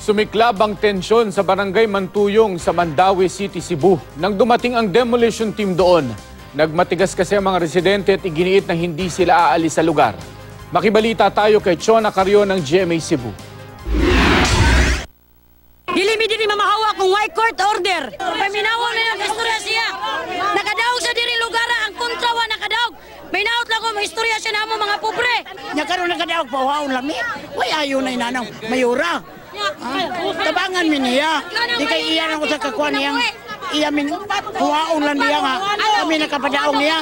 Sumiklab ang tensyon sa Barangay Mantuyong sa Mandaue City, Cebu. Nang dumating ang demolition team doon, nagmatigas kasi ang mga residente at iginiit na hindi sila aalis sa lugar. Makibalita tayo kay Chona Carrion ng GMA Cebu. Dili mi diri mamahawa kung why court order. Paminawa na yung istorya siya. Nakadaog sa diri lugar ang kontrawa nakadaog. May naot lang ko istorya siya namo mga pobre. Nya karon nakadaog pa waon lami. Way ayo na inanaw mayura. Tabangan mi niya. Di kay iya na ko sa kakuan niya. Iya min waon lang niya nga. Kami nakapadaong niya.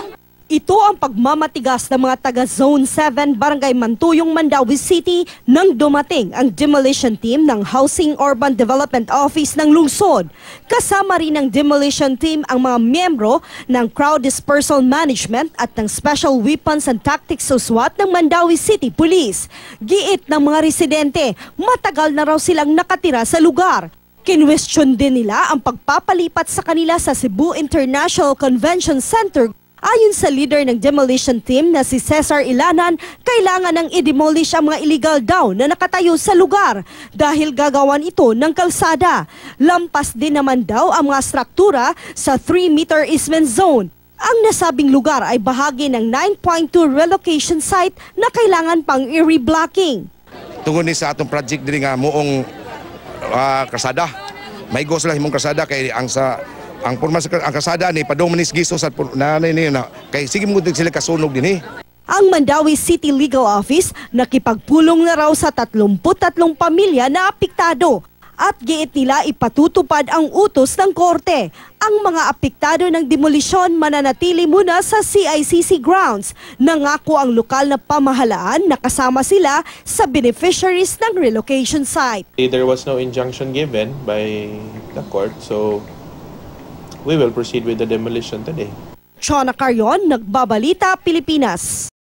Ito ang pagmamatigas ng mga taga Zone 7 Barangay Mantuyong, Mandaue City nang dumating ang demolition team ng Housing Urban Development Office ng lungsod. Kasama rin ng demolition team ang mga miyembro ng Crowd Dispersal Management at ng Special Weapons and Tactics o SWAT ng Mandaue City Police. Giit ng mga residente, matagal na raw silang nakatira sa lugar. Kinwestiyon din nila ang pagpapalipat sa kanila sa Cebu International Convention Center. Ayon sa leader ng demolition team na si Cesar Ilanan, kailangan nang i-demolish ang mga illegal daw na nakatayo sa lugar dahil gagawan ito ng kalsada. Lampas din naman daw ang mga struktura sa 3-meter easement zone. Ang nasabing lugar ay bahagi ng 9.2 relocation site na kailangan pang i-reblocking. Tungod ni sa atong project diri nga muong kalsada. May go sila himong kalsada kay ang porma sa ang kasada ni padong manis giso sa nanay ni na kay sige mo sila kasunog din Ang Mandaue City Legal Office nakipagpulong na raw sa 33 pamilya na apektado at giit nila ipatutupad ang utos ng korte. Ang mga apektado ng demolisyon mananatili muna sa CICC grounds. Nangako ang lokal na pamahalaan na kasama sila sa beneficiaries ng relocation site. There was no injunction given by the court, so we will proceed with the demolition today. Chona Carrion, Nagbabalita, Pilipinas.